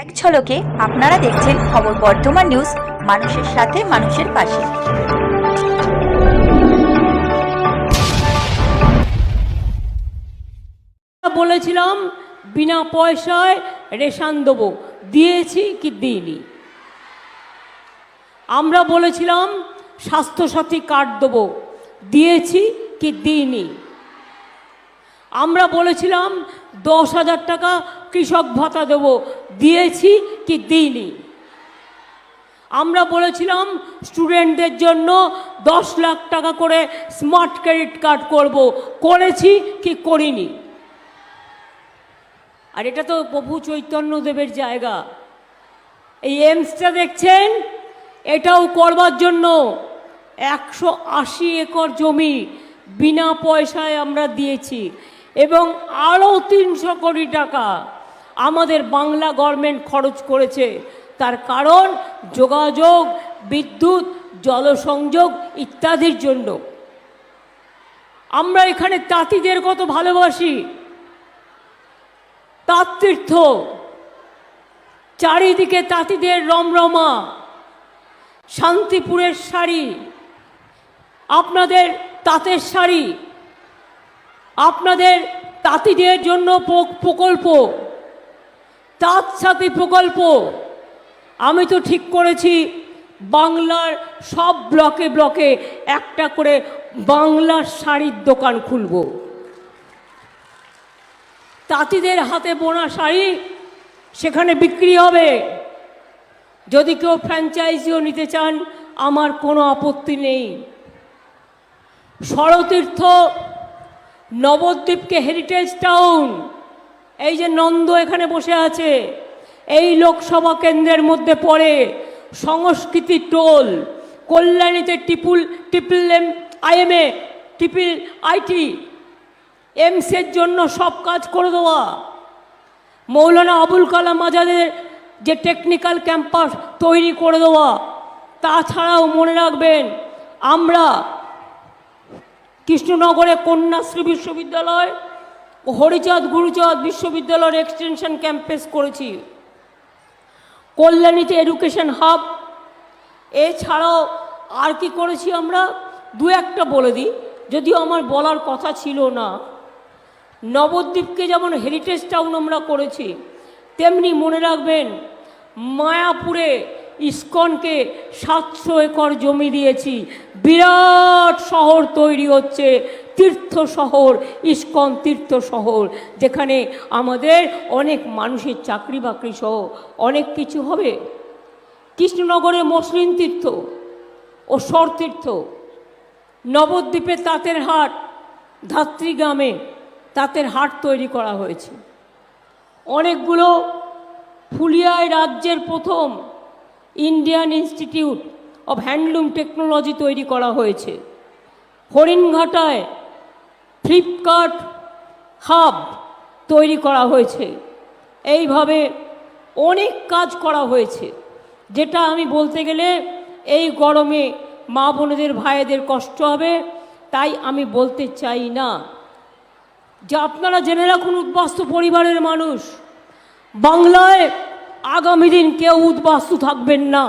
এক ঝলকে আপনারা দেখছেন খবর বর্ধমান নিউজ, মানুষের সাথে মানুষের পাশে। বলেছিলাম বিনা পয়সায় রেশন দেবো, দিয়েছি কি দিইনি? আমরা বলেছিলাম স্বাস্থ্যসাথী কার্ড দেবো, দিয়েছি কি দিইনি? আমরা বলেছিলাম 10,000 টাকা কৃষক ভাতা দেবো, দিয়েছি কি দিইনি? আমরা বলেছিলাম স্টুডেন্টদের জন্য 10 লাখ টাকা করে স্মার্ট ক্রেডিট কার্ড করব, করেছি কি করিনি? আর এটা তো প্রভু চৈতন্যদেবের জায়গা। এই এমসটা দেখছেন, এটাও করবার জন্য 180 একর জমি বিনা পয়সায় আমরা দিয়েছি এবং আরও 300 কোটি টাকা আমাদের বাংলা গভর্নমেন্ট খরচ করেছে। তার কারণ যোগাযোগ, বিদ্যুৎ, জলসংযোগ ইত্যাদির জন্য। আমরা এখানে তাঁতিদের কত ভালোবাসি, তাঁততীর্থ, চারিদিকে তাঁতিদের রমরমা, শান্তিপুরের শাড়ি, আপনাদের তাঁতের শাড়ি, আপনাদের তাঁতিদের জন্য প্রকল্প, তাঁত সাথী প্রকল্প। আমি তো ঠিক করেছি বাংলার সব ব্লকে ব্লকে একটা করে বাংলার শাড়ির দোকান খুলব। তাঁতিদের হাতে বোনা শাড়ি সেখানে বিক্রি হবে। যদি কেউ ফ্র্যাঞ্চাইজিও নিতে চান, আমার কোনো আপত্তি নেই। ষড়তীর্থ নবদ্বীপকে হেরিটেজ টাউন, এই যে নন্দ এখানে বসে আছে, এই লোকসভা কেন্দ্রের মধ্যে পড়ে। সংস্কৃতি টোল, কল্যাণীতে ট্রিপল আইটি, এমসের জন্য সব কাজ করে দেওয়া। মৌলানা আবুল কালাম আজাদের যে টেকনিক্যাল ক্যাম্পাস তৈরি করে দেওয়া। তাছাড়াও মনে রাখবেন, আমরা কৃষ্ণনগরে কন্যাশ্রী বিশ্ববিদ্যালয় ও হরিচাঁদ গুরুচাঁদ বিশ্ববিদ্যালয়ের এক্সটেনশন ক্যাম্পাস করেছি। কল্যাণীতে এডুকেশন হাব। এছাড়াও আর কি করেছি আমরা, দু একটা বলে দিই, যদিও আমার বলার কথা ছিল না। নবদ্বীপকে যেমন হেরিটেজ টাউন আমরা করেছি, তেমনি মনে রাখবেন মায়াপুরে ইস্কনকে 700 একর জমি দিয়েছি। বিরাট শহর তৈরি হচ্ছে, তীর্থ শহর, ইস্কন তীর্থ শহর, যেখানে আমাদের অনেক মানুষের চাকরি বাকরি সহ অনেক কিছু হবে। কৃষ্ণনগরে মসলিন তীর্থ ও সরতীর্থ, নবদ্বীপে তাঁতের হাট, ধাত্রী গ্রামে তাঁতের হাট তৈরি করা হয়েছে। অনেকগুলো, ফুলিয়ায় রাজ্যের প্রথম Indian institute of handloom technology তৈরি করা হয়েছে। হরিণঘাটায় ফ্লিপকার্ট হাব তৈরি করা হয়েছে। এইভাবে অনেক কাজ করা হয়েছে, যেটা আমি বলতে গেলে এই গরমে মা বোনেদের ভাইদের কষ্ট হবে, তাই আমি বলতে চাই না। যে আপনারা জেনে রাখুন, উদ্বাস্তু পরিবারের মানুষ, বাংলায় আগামী দিন কেউ উদ্বাস্তু থাকবেন না।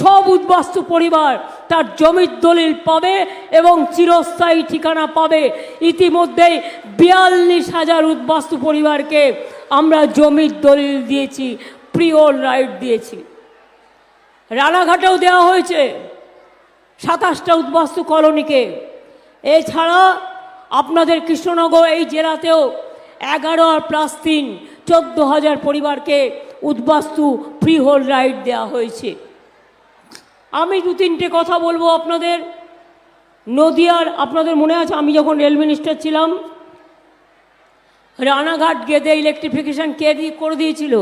সব উদ্বাস্তু পরিবার তার জমির দলিল পাবে এবং চিরস্থায়ী ঠিকানা পাবে। ইতিমধ্যেই 42,000 উদ্বাস্তু পরিবারকে আমরা জমির দলিল দিয়েছি, প্রিওর রাইট দিয়েছি। রানাঘাটেও দেওয়া হয়েছে 27টা উদ্বাস্তু কলোনিকে। এছাড়া আপনাদের কৃষ্ণনগর এই জেলাতেও 11 আর +3 14,000 পরিবারকে উদ্বাস্তু ফ্রি হোল্ড রাইট দেওয়া হয়েছে। আমি 2-3টে কথা বলবো আপনাদের। নদিয়ার, আপনাদের মনে আছে আমি যখন রেল মিনিস্টার ছিলাম, রানাঘাট গেদে ইলেকট্রিফিকেশন কে করে দিয়েছিল?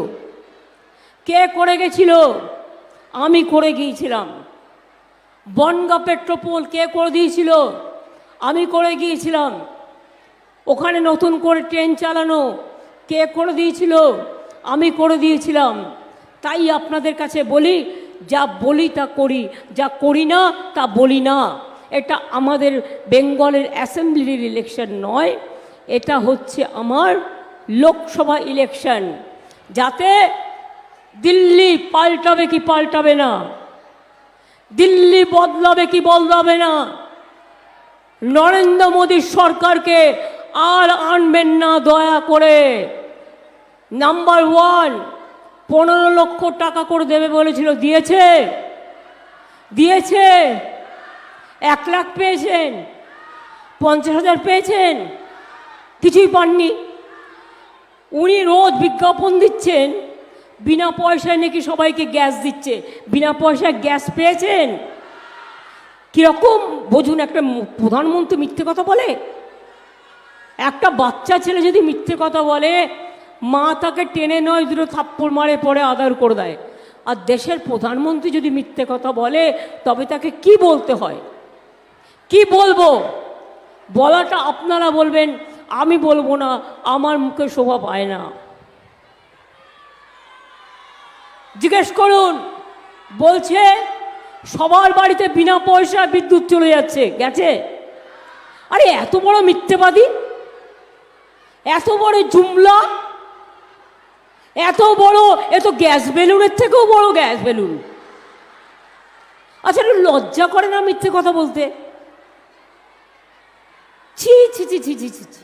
কে করে গেছিল? আমি করে গিয়েছিলাম। বনগা পেট্রোপোল কে করে দিয়েছিল? আমি করে গিয়েছিলাম। ওখানে নতুন করে ট্রেন চালানো কে করে দিয়েছিল? আমি করে দিয়েছিলাম। তাই আপনাদের কাছে বলি, যা বলি তা করি, যা করি না তা বলি না। এটা আমাদের বেঙ্গলের অ্যাসেম্বলির ইলেকশন নয়, এটা হচ্ছে আমার লোকসভা ইলেকশন। যাতে দিল্লি পাল্টাবে কি পাল্টাবে না, দিল্লি বদলাবে কি বদলাবে না, নরেন্দ্র মোদীর সরকারকে আর আনবেন না দয়া করে। নাম্বার ওয়ান, 15 লক্ষ টাকা করে দেবে বলেছিল, দিয়েছে? দিয়েছে? 1 লাখ পেয়েছেন? 50,000 পেয়েছেন? কিছুই পাননি। উনি রোজ বিজ্ঞাপন দিচ্ছেন বিনা পয়সায় নাকি সবাইকে গ্যাস দিচ্ছে। বিনা পয়সায় গ্যাস পেয়েছেন? কিরকম বুঝুন, একটা প্রধানমন্ত্রী মিথ্যে কথা বলে? একটা বাচ্চা ছেলে যদি মিথ্যে কথা বলে, মা তাকে টেনে নয় দুটো থাপ্পড় মারে, পরে আদর করে দেয়। আর দেশের প্রধানমন্ত্রী যদি মিথ্যে কথা বলে, তবে তাকে কি বলতে হয়? কি বলবো? বলাটা আপনারা বলবেন, আমি বলবো না, আমার মুখে শোভা পায় না। জিজ্ঞেস করুন, বলছে সবার বাড়িতে বিনা পয়সা বিদ্যুৎ চলে যাচ্ছে, গেছে? আরে এত বড় মিথ্যেবাদী, এত বড় জুমলা, এত বড়, এ তো গ্যাস বেলুনের থেকেও বড় গ্যাস বেলুন। আচ্ছা, লজ্জা করে না মিথ্যে কথা বলতে? ছি ছি ছি ছি ছি ছি ছি,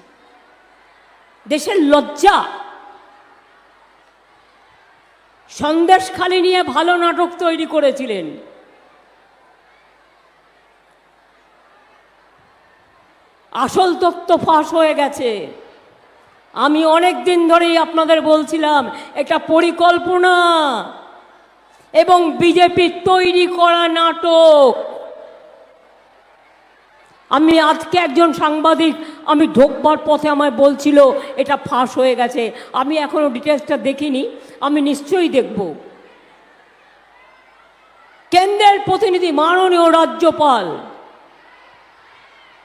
দেশের লজ্জা। সন্দেশখালি নিয়ে ভালো নাটক তৈরি করেছিলেন। আসল তথ্য ফাঁস হয়ে গেছে। আমি অনেক দিন ধরেই আপনাদের বলছিলাম, এটা পরিকল্পনা এবং বিজেপির তৈরি করা নাটক। আমি আজকে একজন সাংবাদিক, আমি ঢোকবার পথে আমায় বলছিল এটা ফাঁস হয়ে গেছে। আমি এখনো ডিটেলসটা দেখিনি, আমি নিশ্চয়ই দেখব। কেন্দ্রের প্রতিনিধি মাননীয় রাজ্যপাল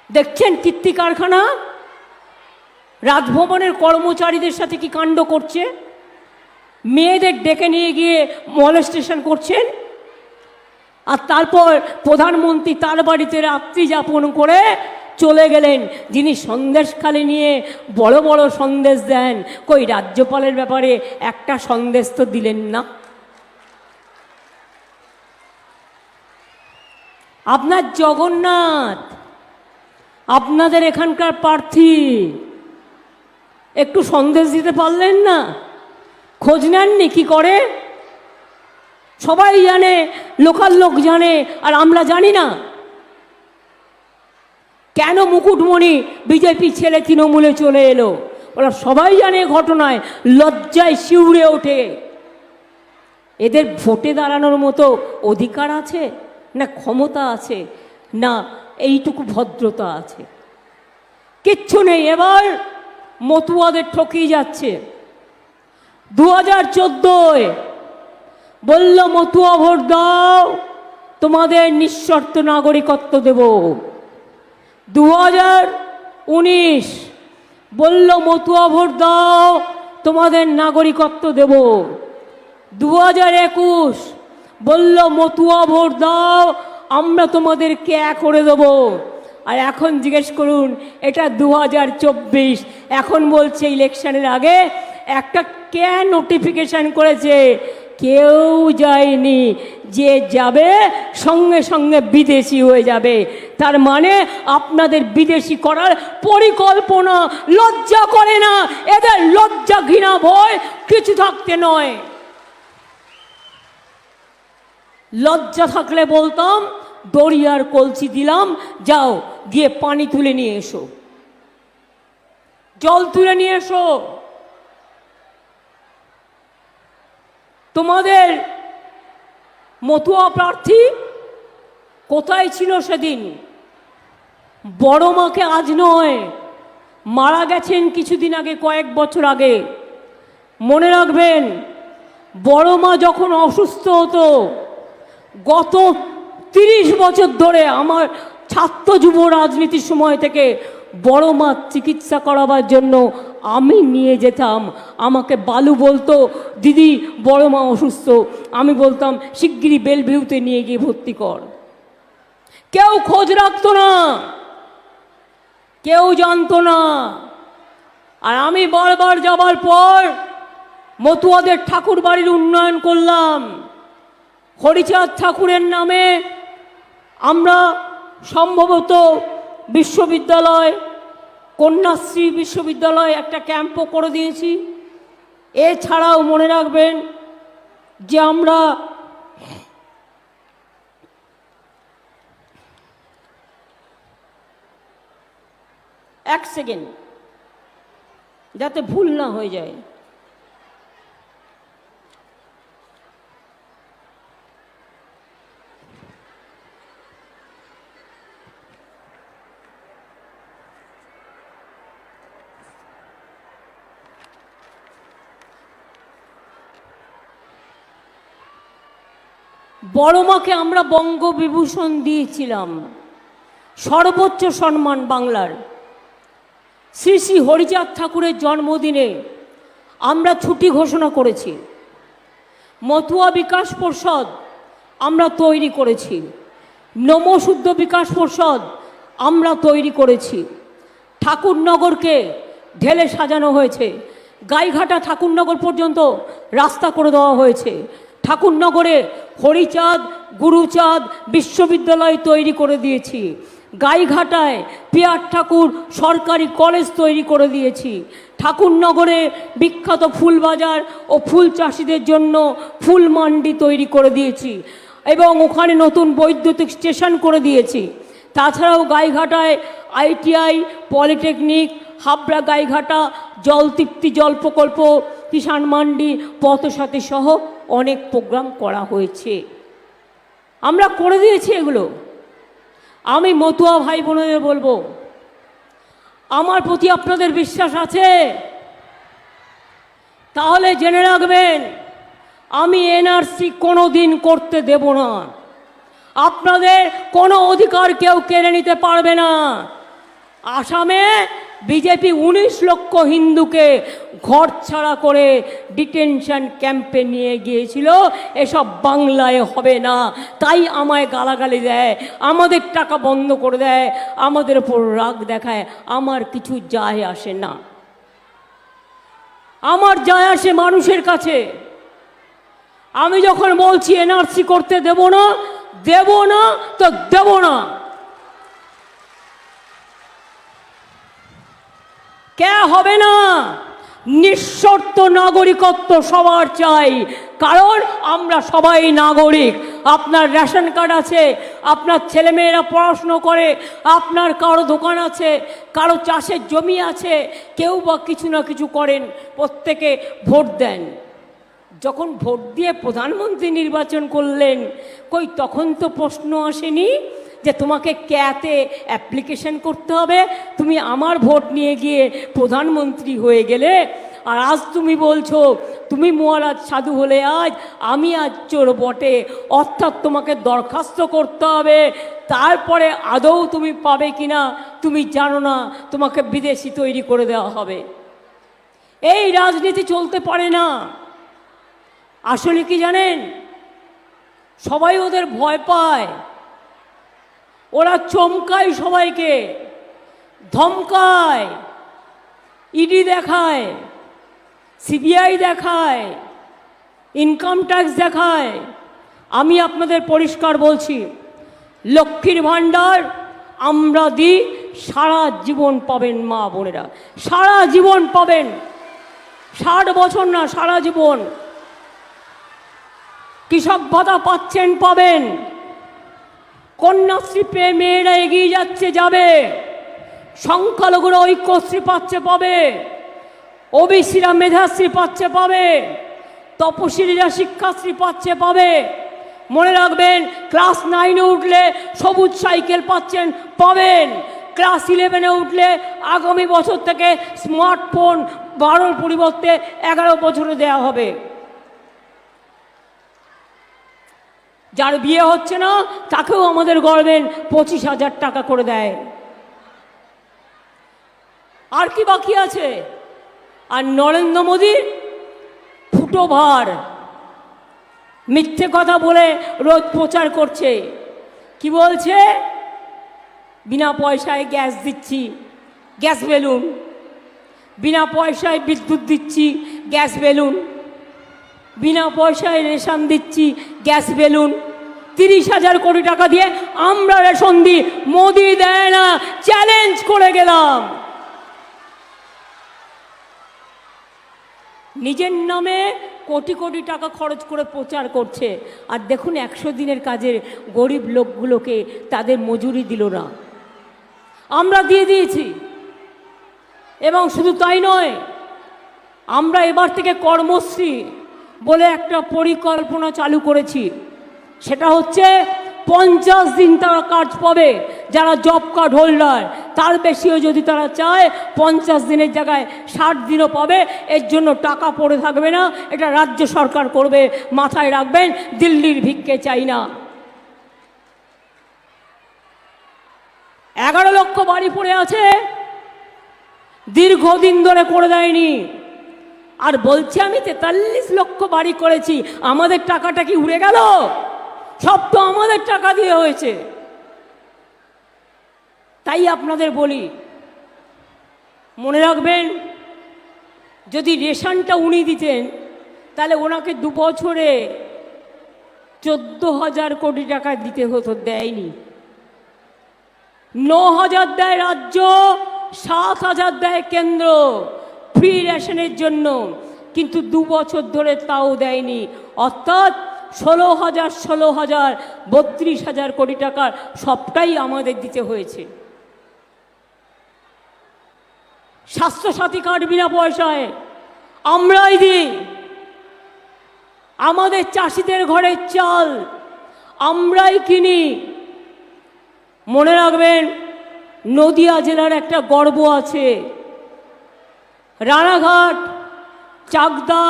দেখছেন কীর্তি কারখানা, রাজভবনের কর্মচারীদের সাথে কি কাণ্ড করছে, মেয়েদের ডেকে নিয়ে গিয়ে মলেস্টেশন করছেন। আর তারপর প্রধানমন্ত্রী তার বাড়িতে রাত্রি যাপন করে চলে গেলেন, যিনি সন্দেশখালি নিয়ে বড় বড় সন্দেশ দেন। কই রাজ্যপালের ব্যাপারে একটা সন্দেশ তো দিলেন না। আপনার জগন্নাথ, আপনাদের এখানকার প্রার্থী, একটু সন্দেশ দিতে পারলেন না? খোঁজ নেননি কি করে? সবাই জানে, লোকাল লোক জানে, আর আমরা জানি না। কেন মুকুটমণি বিজেপি ছেলে তৃণমূলে চলে এলো? ওরা সবাই জানে ঘটনায়, লজ্জায় শিউরে ওঠে। এদের ভোটে দাঁড়ানোর মতো অধিকার আছে না, ক্ষমতা আছে না, এইটুকু ভদ্রতা আছে? কিচ্ছু নেই। এবার মতুয়াদের ঠকিয়ে যাচ্ছে। 2014 বলল মতুয়া ভোট দাও, তোমাদের নিঃশর্ত নাগরিকত্ব দেব। 2019 বলল মতুয়া ভোট দাও, তোমাদের নাগরিকত্ব দেব। 2021 বলল মতুয়া ভোট দাও, আমরা তোমাদেরকে এক করে দেব। আর এখন জিজ্ঞেস করুন, এটা 2024, এখন বলছে ইলেকশনের আগে একটা কে নোটিফিকেশন করেছে, কেউ যায়নি, যে যাবে সঙ্গে সঙ্গে বিদেশি হয়ে যাবে। তার মানে আপনাদের বিদেশি করার পরিকল্পনা। লজ্জা করে না এদের? লজ্জা ঘৃণা ভয় কিছু থাকতে নয়। লজ্জা থাকলে বলতাম দরিয়ার কলসি দিলাম, যাও গিয়ে পানি তুলে নিয়ে এসো, জল তুলে নিয়ে এসো। তোমাদের মতুয়া প্রার্থী কোথায় ছিল সেদিন? বড় মাকে আজ নয়, মারা গেছেন কিছুদিন আগে, কয়েক বছর আগে। মনে রাখবেন, বড় মা যখন অসুস্থ হতো, গত 30 বছর ধরে আমার ছাত্র যুব রাজনীতির সময় থেকে বড় মা চিকিৎসা করাবার জন্য আমি নিয়ে যেতাম। আমাকে বালু বলতো, দিদি বড় মা অসুস্থ, আমি বলতাম শিগগিরই বেলভিউতে নিয়ে গিয়ে ভর্তি কর। কেউ খোঁজ রাখতো না, কেউ জানতো না। আর আমি বারবার যাবার পর মতুয়াদের ঠাকুর বাড়ির উন্নয়ন করলাম। হরিচাঁদ ঠাকুরের নামে আমরা সম্ভবত বিশ্ববিদ্যালয়, কন্যাশ্রী বিশ্ববিদ্যালয় একটা ক্যাম্পও করে দিয়েছি। এছাড়াও মনে রাখবেন যে আমরা এক সেকেন্ড যাতে ভুল না হয়ে যায়, বড় মাকে আমরা বঙ্গবিভূষণ দিয়েছিলাম, সর্বোচ্চ সম্মান বাংলার। শ্রী শ্রী হরিচাঁদ ঠাকুরের জন্মদিনে আমরা ছুটি ঘোষণা করেছি। মতুয়া বিকাশ পর্ষদ আমরা তৈরি করেছি, নমশুদ্ধ বিকাশ পর্ষদ আমরা তৈরি করেছি। ঠাকুরনগরকে ঢেলে সাজানো হয়েছে, গাইঘাটা ঠাকুরনগর পর্যন্ত রাস্তা করে দেওয়া হয়েছে। ঠাকুরনগরে হরিচাঁদ গুরুচাঁদ বিশ্ববিদ্যালয় তৈরি করে দিয়েছি। গাইঘাটায় পিয়ার ঠাকুর সরকারি কলেজ তৈরি করে দিয়েছি। ঠাকুরনগরে বিখ্যাত ফুল বাজার ও ফুল চাষিদের জন্য ফুল মান্ডি তৈরি করে দিয়েছি এবং ওখানে নতুন বৈদ্যুতিক স্টেশন করে দিয়েছি। তাছাড়াও গাইঘাটায় আইটিআই, পলিটেকনিক, হাবড়া গাইঘাটা জলতৃপ্তি জল প্রকল্প, কিষাণ মান্ডি, পথসাথী সহ অনেক প্রোগ্রাম করা হয়েছে। আমরা করে দিয়েছি এগুলো। আমি মতুয়া ভাই বোনেদের বলবো, আমার প্রতি আপনাদের বিশ্বাস আছে? তাহলে জেনে রাখবেন, আমি এনআরসি কোনো দিন করতে দেব না। আপনাদের কোনো অধিকার কেউ কেড়ে নিতে পারবে না। আসামে বিজেপি 19 লক্ষ হিন্দুকে ঘর ছাড়া করে ডিটেনশন ক্যাম্পে নিয়ে গিয়েছিল। এসব বাংলায় হবে না, তাই আমায় গালাগালি দেয়, আমাদের টাকা বন্ধ করে দেয়, আমাদের ওপর রাগ দেখায়। আমার কিছু যায় আসে না, আমার যায় আসে মানুষের কাছে। আমি যখন বলছি এনআরসি করতে দেব না, দেব না তো দেব না। কে হবে না? নিঃশর্ত নাগরিকত্ব সবার চাই, কারণ আমরা সবাই নাগরিক। আপনার রেশন কার্ড আছে, আপনার ছেলেমেয়েরা পড়াশুনো করে, আপনার কারো দোকান আছে, কারো চাষের জমি আছে, কেউ বা কিছু না কিছু করেন, প্রত্যেকে ভোট দেন। যখন ভোট দিয়ে প্রধানমন্ত্রী নির্বাচন করলেন, কই তখন তো প্রশ্ন আসেনি যে তোমাকে ক্যাতে অ্যাপ্লিকেশন করতে হবে, তুমি আমার ভোট নিয়ে গিয়ে প্রধানমন্ত্রী হয়ে গেলে। আর আজ তুমি বলছো তুমি মহারাজ সাধু হলে আজ, আমি আজ চোর বটে, অর্থাৎ তোমাকে দরখাস্ত করতে হবে, তারপরে আদৌ তুমি পাবে কিনা তুমি জানো না, তোমাকে বিদেশি তৈরি করে দেওয়া হবে। এই রাজনীতি চলতে পারে না। আসলে কি জানেন, সবাই ওদের ভয় পায়, ওরা চমকায় সবাইকে, ধমকায়, ইডি দেখায়, সিবিআই দেখায়, ইনকাম ট্যাক্স দেখায়। আমি আপনাদের পরিষ্কার বলছি, লক্ষ্মীর ভাণ্ডার আমরা দিই, সারা জীবন পাবেন মা বোনেরা, সারা জীবন পাবেন, 60 বছর না, সারা জীবন। কৃষক ভাতা পাচ্ছেন, পাবেন। কন্যাশ্রী পেয়ে মেয়েরা এগিয়ে যাচ্ছে, যাবে। সংখ্যালঘুরা ঐক্যশ্রী পাচ্ছে, পাবে। ওবিসিরা মেধাশ্রী পাচ্ছে, পাবে। তপশিলীরা শিক্ষাশ্রী পাচ্ছে, পাবে। মনে রাখবেন, ক্লাস 9-এ উঠলে সবুজ সাইকেল পাচ্ছেন, পাবেন। ক্লাস 11-এ উঠলে আগামী বছর থেকে স্মার্টফোন 12-র পরিবর্তে 11 বছরে দেওয়া হবে। যার বিয়ে হচ্ছে না তাকেও আমাদের গভর্নমেন্ট 25,000 টাকা করে দেয়। আর কি বাকি আছে? আর নরেন্দ্র মোদীর ফুটো ভার, মিথ্যে কথা বলে রোজ প্রচার করছে। কি বলছে? বিনা পয়সায় গ্যাস দিচ্ছি, গ্যাস বেলুন। বিনা পয়সায় বিদ্যুৎ দিচ্ছি, গ্যাস বেলুন। বিনা পয়সায় রেশন দিচ্ছি, গ্যাস বেলুন 30,000 কোটি টাকা দিয়ে আমরা রেশন দিই, মোদি দেয় না, চ্যালেঞ্জ করে গেলাম। নিজের নামে কোটি কোটি টাকা খরচ করে প্রচার করছে, আর দেখুন 100 দিনের কাজের গরিব লোকগুলোকে তাদের মজুরি দিল না, আমরা দিয়ে দিয়েছি। এবং শুধু তাই নয়, আমরা এবার থেকে কর্মশ্রী বলে একটা পরিকল্পনা চালু করেছি। সেটা হচ্ছে 50 দিন তারা কাজ পাবে যারা জব কার্ড হোল্ডার, তার বেশিও যদি তারা চায় 50 দিনের জায়গায় 60 দিনও পাবে। এর জন্য টাকা পড়ে থাকবে না, এটা রাজ্য সরকার করবে, মাথায় রাখবেন, দিল্লির ভিক্ষে চাই না। 11 লক্ষ বাড়ি পড়ে আছে, দীর্ঘদিন ধরে করে দেয়নি। আর বলছি আমি 43 লক্ষ বাড়ি করেছি, আমাদের টাকাটা কি উড়ে গেল? সব তো আমাদের টাকা দিয়ে হয়েছে। তাই আপনাদের বলি, মনে রাখবেন, যদি রেশনটা উনি দিতেন তাহলে ওনাকে 2 বছরে 14,000 কোটি টাকা দিতে হতো, দেয়নি। 9,000 দেয় রাজ্য, 7,000 দেয় কেন্দ্র ফ্রি রেশনের জন্য, কিন্তু 2 বছর ধরে তাও দেয়নি। অর্থাৎ 16,000 32,000 কোটি টাকার সবটাই আমাদের দিতে হয়েছে। স্বাস্থ্যসাথী কার্ড বিনা পয়সায় আমরাই দিই, আমাদের চাষিদের ঘরের চাল আমরাই কিনি। মনে রাখবেন, নদিয়া জেলার একটা গর্ব আছে, রানাঘাট, চাকদা,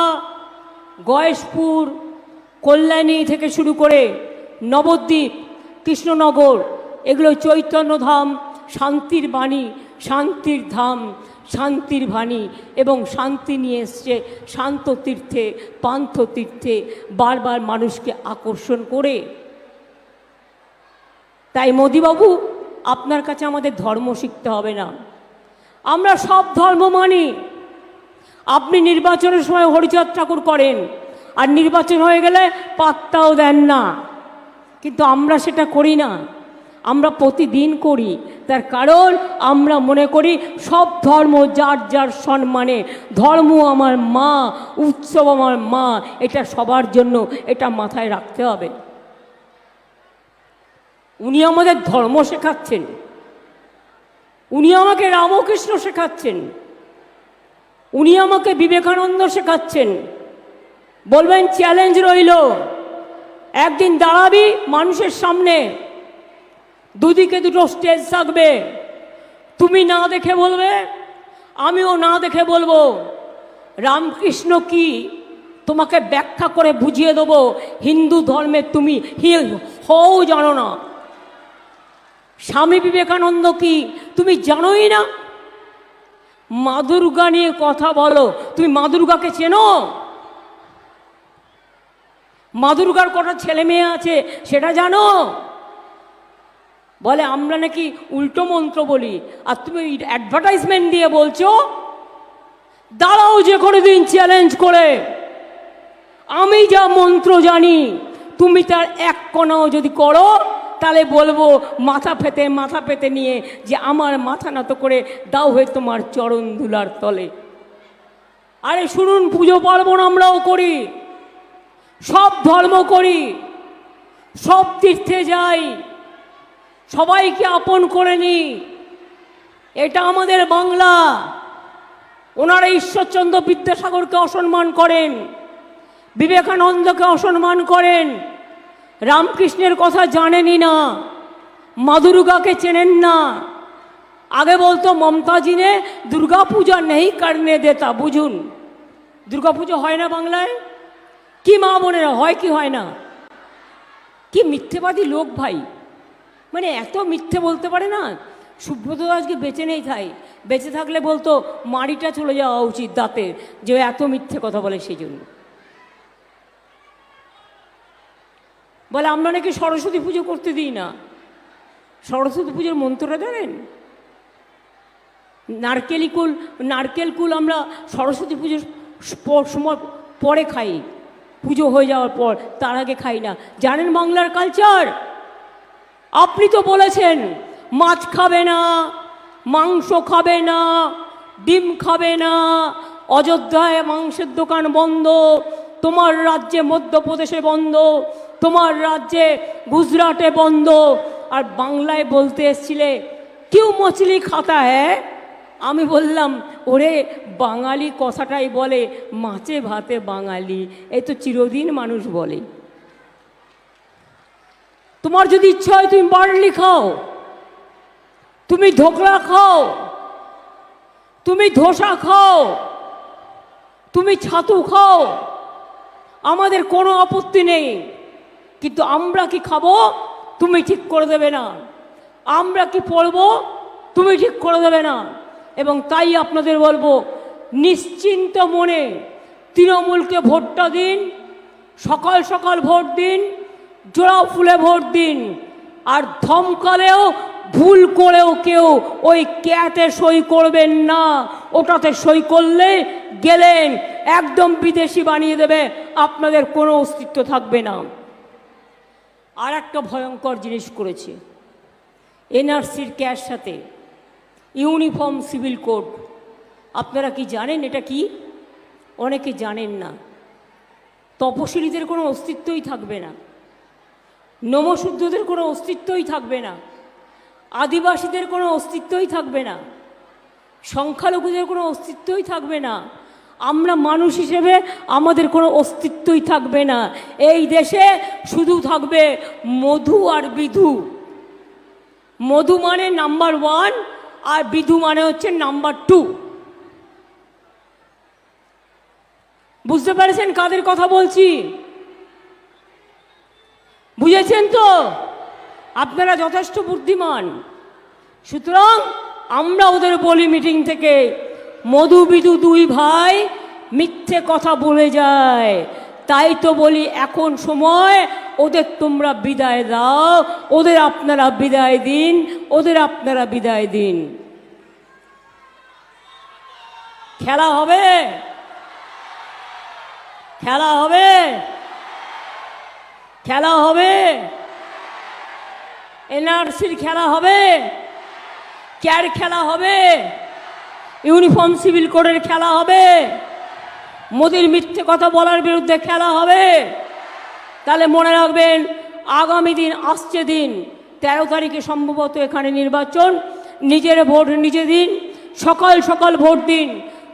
গয়েশপুর, কল্যাণী থেকে শুরু করে নবদ্বীপ, কৃষ্ণনগর, এগুলো চৈতন্যধাম, শান্তির বাণী, শান্তির ধাম, শান্তির বাণী, এবং শান্তি নিয়ে এসছে শান্ত তীর্থে, পান্থ তীর্থে, বারবার মানুষকে আকর্ষণ করে। তাই মোদিবাবু, আপনার কাছে আমাদের ধর্ম শিখতে হবে না, আমরা সব ধর্ম মানি। আপনি নির্বাচনের সময় হরিচাঁদ ঠাকুর করেন, আর নির্বাচন হয়ে গেলে পাত্তাও দেন না, কিন্তু আমরা সেটা করি না, আমরা প্রতিদিন করি। তার কারণ আমরা মনে করি সব ধর্ম যার যার সম্মানে, ধর্ম আমার মা, উৎসব আমার মা, এটা সবার জন্য, এটা মাথায় রাখতে হবে। উনি আমাদের ধর্ম শেখাচ্ছেন, উনি আমাকে রামকৃষ্ণ শেখাচ্ছেন, উনি আমাকে বিবেকানন্দ শেখাচ্ছেন। বলবেন চ্যালেঞ্জ রইল, একদিন দাঁড়াবি মানুষের সামনে, দুদিকে দুটো স্টেজ থাকবে, তুমি না দেখে বলবে, আমিও না দেখে বলবো। রামকৃষ্ণ কি তোমাকে ব্যাখ্যা করে বুঝিয়ে দেবো, হিন্দু ধর্মে তুমি হও জানো না। স্বামী বিবেকানন্দ কি তুমি জানোই না? মা দুর্গা নিয়ে কথা বলো, তুমি মা দুর্গাকে চেনো? মা দুর্গার কটা ছেলে মেয়ে আছে সেটা জানো? বলে আমরা নাকি উল্টো মন্ত্র বলি, আর তুমি অ্যাডভার্টাইজমেন্ট দিয়ে বলছো। দাঁড়াও যে কোনো দিন চ্যালেঞ্জ করে, আমি যা মন্ত্র জানি তুমি তার এক কোণাও যদি করো, তাহলে বলবো মাথা পেতে নিয়ে যে আমার মাথা নত করে দাও হয়ে তোমার চরণ ধুলার তলে। আরে শুনুন, পুজো পার্বণ আমরাও করি, সব ধর্ম করি, সব তীর্থে যাই, সবাইকে আপন করে নি, এটা আমাদের বাংলা। ওনারা ঈশ্বরচন্দ্র বিদ্যাসাগরকে অসম্মান করেন, বিবেকানন্দকে অসম্মান করেন, রামকৃষ্ণের কথা জানেনই না, মা দুর্গাকে চেনেন না। আগে বলতো মমতাজি নে দুর্গা পূজা নেই করনে দেতা। বুঝুন, দুর্গা পুজো হয় না বাংলায়? কি মা বোনেরা, হয় কি হয় না? কি মিথ্যেবাদী লোক ভাই, মানে এত মিথ্যে বলতে পারে না। সুব্রত আজকে বেঁচে নেই, তাই বেঁচে থাকলে বলতো মাড়িটা চলে যাওয়া উচিত দাঁতের, যে এত মিথ্যে কথা বলে। সেই জন্য বলে আমরা নাকি সরস্বতী পুজো করতে দিই না। সরস্বতী পুজোর মন্ত্রটা জানেন? নারকেল কুল আমরা সরস্বতী পুজোর সময় পরে খাই, পুজো হয়ে যাওয়ার পর, তার আগে খাই না। জানেন বাংলার কালচার? আপনি তো বলেছেন মাছ খাবে না, মাংস খাবে না, ডিম খাবে না, অযোধ্যায় মাংসের দোকান বন্ধ, তোমার রাজ্যে মধ্যপ্রদেশে বন্ধ, তোমার রাজ্যে গুজরাটে বন্ধ, আর বাংলায় বলতে এসছিলে কিউ মছলি খাতা হ্যাঁ। আমি বললাম ওরে বাঙালি কথাটাই বলে, মাছে ভাতে বাঙালি, এই তো চিরদিন মানুষ বলে। তোমার যদি ইচ্ছা হয় তুমি বার্লি খাও, তুমি ঢোকলা খাও, তুমি ধোসা খাও, তুমি ছাতু খাও, আমাদের কোনো আপত্তি নেই। কিন্তু আমরা কি খাবো তুমি ঠিক করে দেবে না, আমরা কি পড়বো তুমি ঠিক করে দেবে না। এবং তাই আপনাদের বলবো নিশ্চিন্ত মনে তৃণমূলকে ভোটটা দিন, সকাল সকাল ভোট দিন, জোড়া ফুলে ভোট দিন। আর ধমকালেও ভুল করেও কেউ ওই ক্যাটে সই করবেন না, ওটাতে সই করলে গেলেন একদম বিদেশি বানিয়ে দেবে, আপনাদের কোনো অস্তিত্ব থাকবে না। আর একটা ভয়ঙ্কর জিনিস করেছে এনআরসির ক্যার সাথে, ইউনিফর্ম সিভিল কোড। আপনারা কি জানেন এটা কি? অনেকে জানেন না। তপশিলীদের কোনো অস্তিত্বই থাকবে না, নমশূদ্রদের কোনো অস্তিত্বই থাকবে না, আদিবাসীদের কোনো অস্তিত্বই থাকবে না, সংখ্যালঘুদের কোনো অস্তিত্বই থাকবে না। আমরা মানুষ হিসেবে আমাদের কোনো অস্তিত্বই থাকবে না। এই দেশে শুধু থাকবে মধু আর বিধু। মধু মানে নাম্বার 1 আর বিধু মানে হচ্ছে নাম্বার 2। বুঝতে পেরেছেন কাদের কথা বলছি? বুঝেছেন তো? আপনারা যথেষ্ট বুদ্ধিমান। সুতরাং আমরা ওদের বলি মিটিং থেকে, মধু বিধু 2 ভাই মিথ্যে কথা বলে যায়, তাই তো বলি এখন সময় ওদের তোমরা বিদায় দাও, ওদের আপনারা বিদায় দিন, ওদের আপনারা বিদায় দিন। খেলা হবে, খেলা হবে, খেলা হবে, এনআরসির খেলা হবে, ক্যার খেলা হবে, ইউনিফর্ম সিভিল কোডের খেলা হবে, মোদির মিথ্যে কথা বলার বিরুদ্ধে খেলা হবে। তাহলে মনে রাখবেন আগামী দিন আসছে দিন 13 তারিখে সম্ভবত এখানে নির্বাচন। নিজের ভোট নিজে দিন, সকাল সকাল ভোট দিন,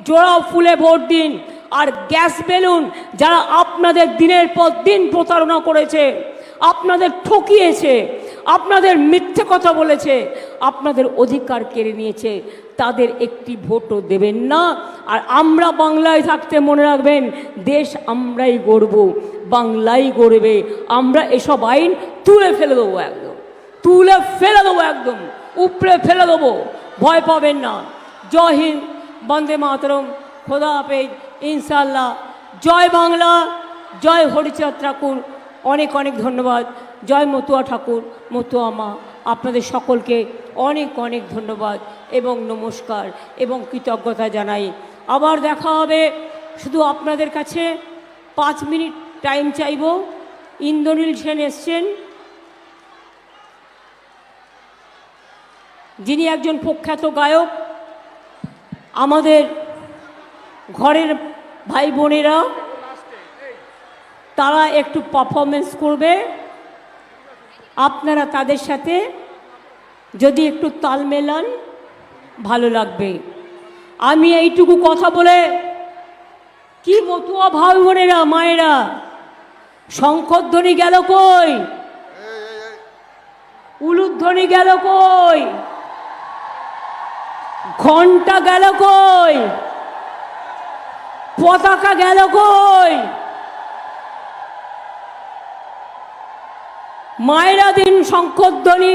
জোড়া ফুলে ভোট দিন। আর গ্যাস বেলুন যারা আপনাদের দিনের পর দিন প্রতারণা করেছে, আপনাদের ঠকিয়েছে, আপনাদের মিথ্যে কথা বলেছে, আপনাদের অধিকার কেড়ে নিয়েছে, তাদের একটি ভোটও দেবেন না। আর আমরা বাংলায় থাকতে মনে রাখবেন দেশ আমরাই গড়ব, বাংলাই গড়বে। আমরা এসব আইন তুলে ফেলে দেবো, একদম তুলে ফেলে দেবো, একদম উপড়ে ফেলে দেবো, ভয় পাবেন না। জয় হিন্দ, বন্দে মাতরম, খোদা হাফেজ, ইনশাল্লাহ। জয় বাংলা, জয় হরিচাঁদ ঠাকুর, অনেক অনেক ধন্যবাদ। জয় মতুয়া ঠাকুর, মতুয়া মা, আপনাদের সকলকে অনেক অনেক ধন্যবাদ এবং নমস্কার এবং কৃতজ্ঞতা জানাই। আবার দেখা হবে। শুধু আপনাদের কাছে 5 মিনিট টাইম চাইব। ইন্দ্রনীল সেন এসছেন, যিনি একজন প্রখ্যাত গায়ক। আমাদের ঘরের ভাই বোনেরা তারা একটু পারফরমেন্স করবে, আপনারা তাদের সাথে যদি একটু তাল মেলান ভালো লাগবে। আমি এইটুকু কথা বলে, কি মতুয়া ভাই বোনেরা মায়েরা, শঙ্খধ্বনি গেল কই? উলুধ্বনি গেল কই? ঘন্টা গেল কই? পতাকা গেল কই? মায়েরা দিন শঙ্খধ্বনি।